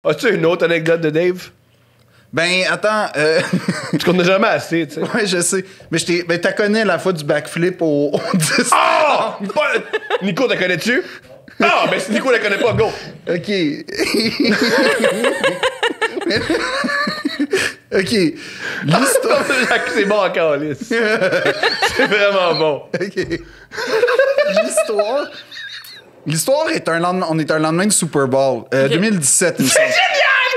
As-tu une autre anecdote de Dave? Ben, attends. Parce qu'on n'a jamais assez, tu sais. Ouais, je sais. Mais t'as connais la fois du backflip au 10. Oh! Nico, t'as connais-tu? Ah, ben si Nico la connaît pas, go! OK. OK. L'histoire... C'est bon encore, Alice. C'est vraiment bon. OK. L'histoire est un lendemain... On est un lendemain du Super Bowl. 2017, il me semble. C'est génial!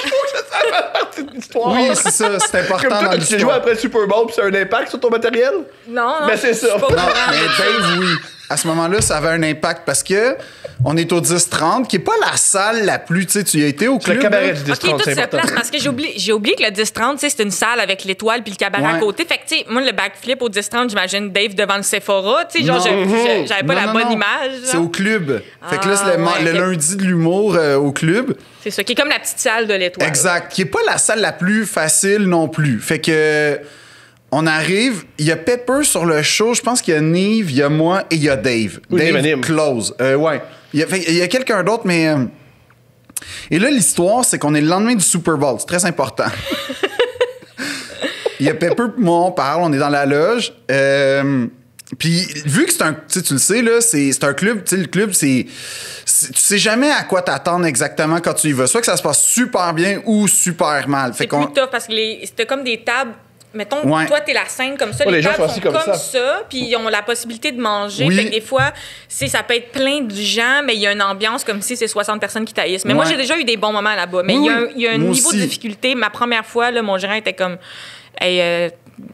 Il faut que ça fasse partie de l'histoire. Oui, c'est ça. C'est important Comme dans toi, tu t'es joué l'histoire. après le Super Bowl pis ça a un impact sur ton matériel? Non. Ben, c'est ça. je suis pas au Non, courant. mais Dave, oui. À ce moment-là, ça avait un impact parce que on est au 10-30, qui est pas la salle la plus... Tu sais, tu y as été au club. Le cabaret là? du OK, 10-30, tout c'est se important. place parce que j'ai oublié que le 10-30, tu sais, c'est une salle avec l'étoile puis le cabaret à Ouais. côté. Fait que, tu sais, moi, le backflip au 10-30, j'imagine Dave devant le Sephora. Tu sais, genre, j'avais pas Non, la non, bonne non. image. C'est genre. au club. Fait que là, c'est ouais, le ok. lundi de l'humour au club. C'est ça, qui est comme la petite salle de l'étoile. Exact. Qui est pas la salle la plus facile non plus. Fait que... On arrive, il y a Pepper sur le show, je pense qu'il y a Nive, il y a moi et il y a Dave. Oui, Dave anime. close. Ouais. Il y a quelqu'un d'autre, mais... Et là, l'histoire, c'est qu'on est le lendemain du Super Bowl. C'est très important. Il y a Pepper et moi, on parle, on est dans la loge. Puis, vu que c'est un... Tu le sais, là, c'est un club. Tu sais, le club, tu sais jamais à quoi t'attendre exactement quand tu y vas. Soit que ça se passe super bien ou super mal. C'est plus tough parce que c'était comme des tables. Mettons, Ouais. toi, t'es la scène comme ça. Ouais, les les gens tables sont assis sont comme comme ça. ça, puis ils ont la possibilité de manger. Oui. Fait que des fois, ça peut être plein de gens, mais il y a une ambiance comme si c'est 60 personnes qui taillissent. Mais moi, Ouais. j'ai déjà eu des bons moments là-bas. Mais Oui, il y a un moi niveau de aussi. difficulté. Ma première fois, là, mon gérant était comme... Hey,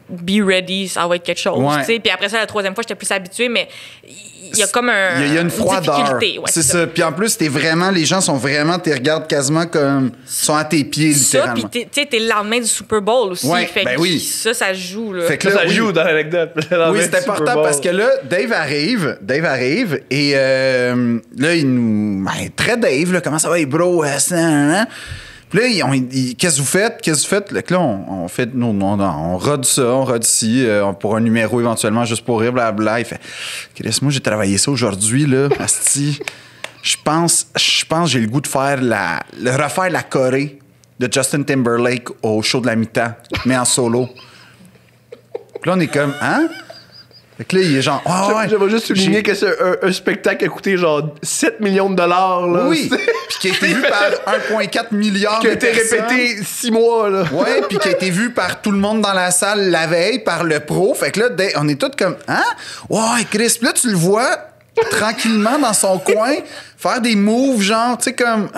be ready, ça va être quelque chose. Ouais. tu sais. Puis après ça, la troisième fois, j'étais plus habituée, mais il y a comme un. Il y a une froideur. difficulté. Ouais, c'est ça. Puis en plus, les gens sont vraiment, tu regardent quasiment comme, sont à tes pieds, Ça, littéralement. puis tu sais, t'es le lendemain du Super Bowl aussi. Ouais, fait ben que oui. ça joue. Là. Fait que Ça là, oui. joue dans l'anecdote. Oui, c'est important parce que là, Dave arrive et là, il nous... Ben, très Dave, là, comment ça va, bro? Puis là, qu'est-ce que vous faites? Qu'est-ce que vous faites? Là, on fait... on rode ça, on rode ici pour un numéro éventuellement, juste pour rire, blablabla. Il fait, Chris, moi, j'ai travaillé ça aujourd'hui, là, asti. Je pense que j'ai le goût de faire refaire la Corée de Justin Timberlake au show de la mi-temps, mais en solo. Puis là, on est comme, hein? Fait que là, il est genre, ouais. J'aimerais juste souligner que c'est un spectacle qui a coûté genre 7 millions de dollars. Là. Oui, puis qui a été vu par 1,4 milliard Qui a de été personnes. répété 6 mois. Là. Ouais, puis qui a été vu par tout le monde dans la salle la veille, par le pro. Fait que là, on est tous comme, hein? Ouais, Chris. Puis là, tu le vois tranquillement dans son coin faire des moves, genre, tu sais, comme...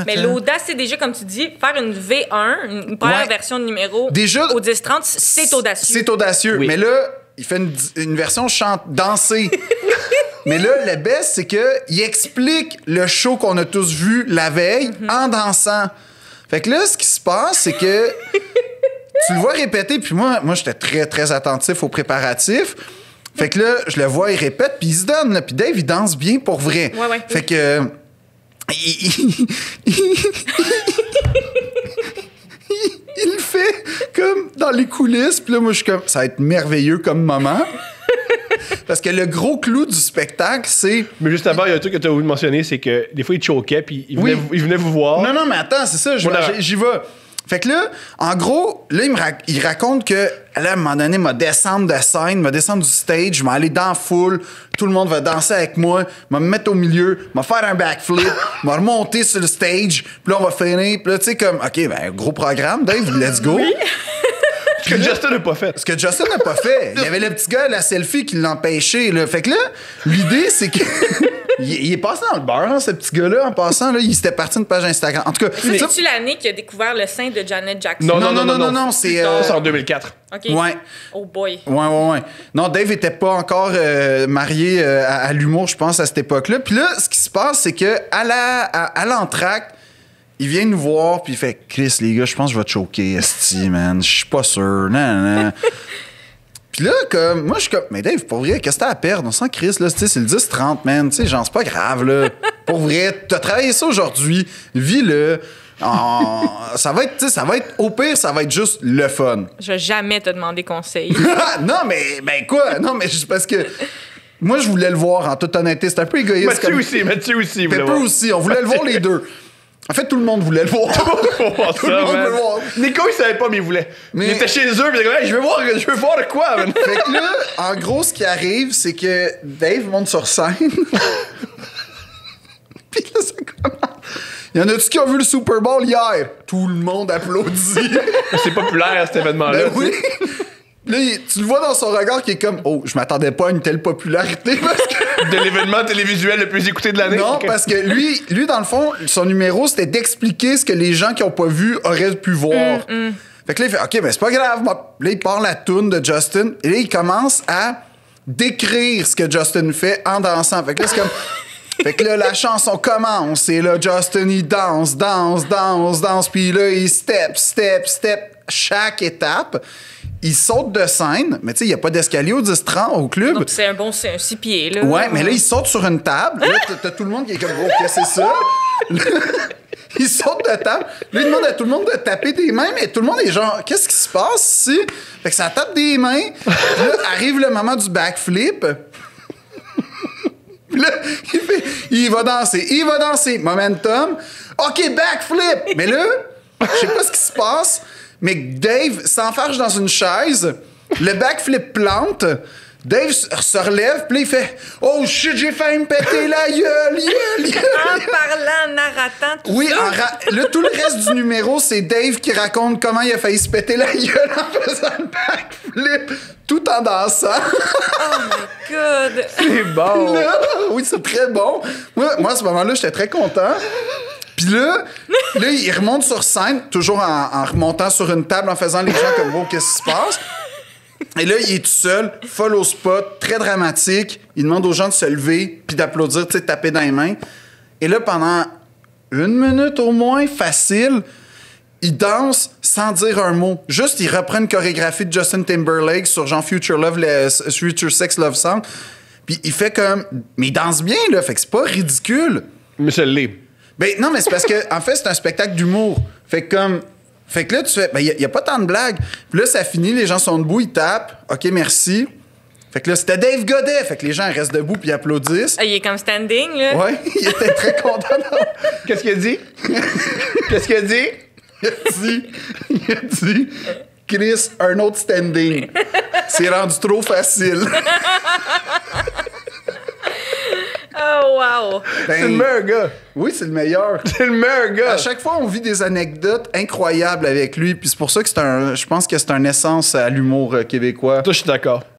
Mais l'audace, c'est déjà, comme tu dis, faire une V1, une première Ouais. version de numéro Déjà, au 10-30, c'est audacieux. C'est audacieux. Oui. Mais là, il fait une version dansée. Mais là, le best, c'est qu'il explique le show qu'on a tous vu la veille en dansant. Fait que là, ce qui se passe, c'est que tu le vois répéter, puis moi j'étais très, très attentif aux préparatifs. Fait que là, je le vois, il répète, puis il se donne. Là. Puis Dave, il danse bien pour vrai. Ouais. Fait que... il le fait comme dans les coulisses. Puis là, moi, je suis comme... Ça va être merveilleux comme moment. Parce que le gros clou du spectacle, c'est... Mais juste avant, il y a un truc que tu as voulu mentionner, c'est que des fois, il choquait, puis il venait, Oui. il venait vous voir. Non, mais attends, c'est ça, j'y vais. Fait que là, en gros, là, il raconte que, là, à un moment donné, m'a descendre de scène, m'a descendre du stage, je vais aller dans la foule, tout le monde va danser avec moi, m'a me mettre au milieu, m'a faire un backflip, m'a remonter sur le stage, puis là, on va finir, puis là, tu sais, comme, OK, ben, gros programme, Dave, let's go. Ce que Justin n'a pas fait. Ce que Justin n'a pas fait. Il y avait le petit gars à la selfie qui l'empêchait, là. Fait que là, l'idée, c'est que... il est passé dans le beurre, hein, ce petit gars-là, en passant, là. Il s'était parti une page Instagram. En tout cas... C'est-tu l'année qu'il a découvert le sein de Janet Jackson? Non, c'est... Ça, c'est en 2004. OK. Ouais. Oh boy. Ouais. Non, Dave était pas encore marié à l'humour, je pense, à cette époque-là. Puis là, ce qui se passe, c'est que à l'entracte, il vient nous voir, puis il fait « Chris, les gars, je pense que je vais te choquer, esti, man. Je suis pas sûr. Non. » Puis là, comme, moi, je suis comme « Mais Dave, pour vrai, qu'est-ce que t'as à perdre? On sent Chris, là, c'est le 10-30, man. Tu sais, genre, c'est pas grave, là. Pour vrai, t'as travaillé ça aujourd'hui. Vis-le. Ça va être, au pire, ça va être juste le fun. » Je vais jamais te demander conseil. Non, mais ben quoi? Non, mais juste parce que moi, je voulais le voir, en toute honnêteté. C'est un peu égoïste. Mathieu aussi. Pepper aussi. On voulait le voir les deux. En fait, tout le monde voulait le voir. Tout le monde veut le voir. Nico, il savait pas, mais il voulait. Mais- Il était chez eux, puis il était comme, hey, je veux voir de quoi, man. Fait que là, en gros, ce qui arrive, c'est que Dave monte sur scène. Puis là, ça commence. Il y en a-tu qui ont vu le Super Bowl hier? Tout le monde applaudit. C'est populaire, cet événement-là. Ben oui. Là, tu le vois dans son regard qui est comme, oh, je m'attendais pas à une telle popularité parce que... De l'événement télévisuel le plus écouté de l'année. Non, Ok. parce que lui, dans le fond, son numéro, c'était d'expliquer ce que les gens qui ont pas vu auraient pu voir. Fait que là, il fait, OK, ben c'est pas grave. Là, il part la toune de Justin. Et là, il commence à décrire ce que Justin fait en dansant. Fait que là, c'est comme... Fait que là, la chanson commence. Et là, Justin, il danse. Puis là, il step. Chaque étape, il saute de scène. Mais tu sais, il n'y a pas d'escalier au 10-30 au club. Donc, c'est un 6 pieds, là. Ouais, mais là, il saute sur une table. Là, t'as tout le monde qui est comme, oh, qu'est-ce que c'est ça? Il saute de table. Là, il demande à tout le monde de taper des mains, mais tout le monde est genre, qu'est-ce qui se passe ici? Fait que ça tape des mains. Puis là, arrive le moment du backflip. Puis là, il va danser. Momentum. OK, backflip. Mais là, je sais pas ce qui se passe, mais Dave s'enfarge dans une chaise. Le backflip plante. Dave se relève, puis là, il fait « Oh shit, j'ai failli me péter la gueule! En parlant, en narratant tout Oui, ça. là, tout le reste du numéro, c'est Dave qui raconte comment il a failli se péter la gueule en faisant le backflip, tout en dansant. Oh my God! C'est bon. Là, oui, c'est très bon. Moi, à ce moment-là, j'étais très content. Puis là, il remonte sur scène, toujours en remontant sur une table, en faisant les gens comme « Oh, qu'est-ce qui se passe? » Et là, il est tout seul, follow spot, très dramatique. Il demande aux gens de se lever puis d'applaudir, tu sais, de taper dans les mains. Et là, pendant 1 minute au moins, facile, il danse sans dire un mot. Juste, il reprend une chorégraphie de Justin Timberlake sur genre Future Love, Future Sex Love Song. Puis il fait comme... Mais il danse bien, là, fait que c'est pas ridicule. Mais je l'ai. Ben non, mais c'est parce que en fait, c'est un spectacle d'humour. Fait que là, tu fais, ben, y a pas tant de blagues. Puis là, ça finit, les gens sont debout, ils tapent. OK, merci. Fait que là, c'était Dave Godet. Fait que les gens restent debout puis applaudissent. Ah, il est comme standing, là. Ouais, il était très content. Qu'est-ce qu'il a dit? Qu'est-ce qu'il a dit? Il a dit, Chris, un autre standing. C'est rendu trop facile. Oh, wow! Ben, C'est le meilleur gars. oui, c'est le meilleur. C'est le meilleur gars. À chaque fois, on vit des anecdotes incroyables avec lui. Puis c'est pour ça que je pense que c'est un essence à l'humour québécois. Toi, je suis d'accord.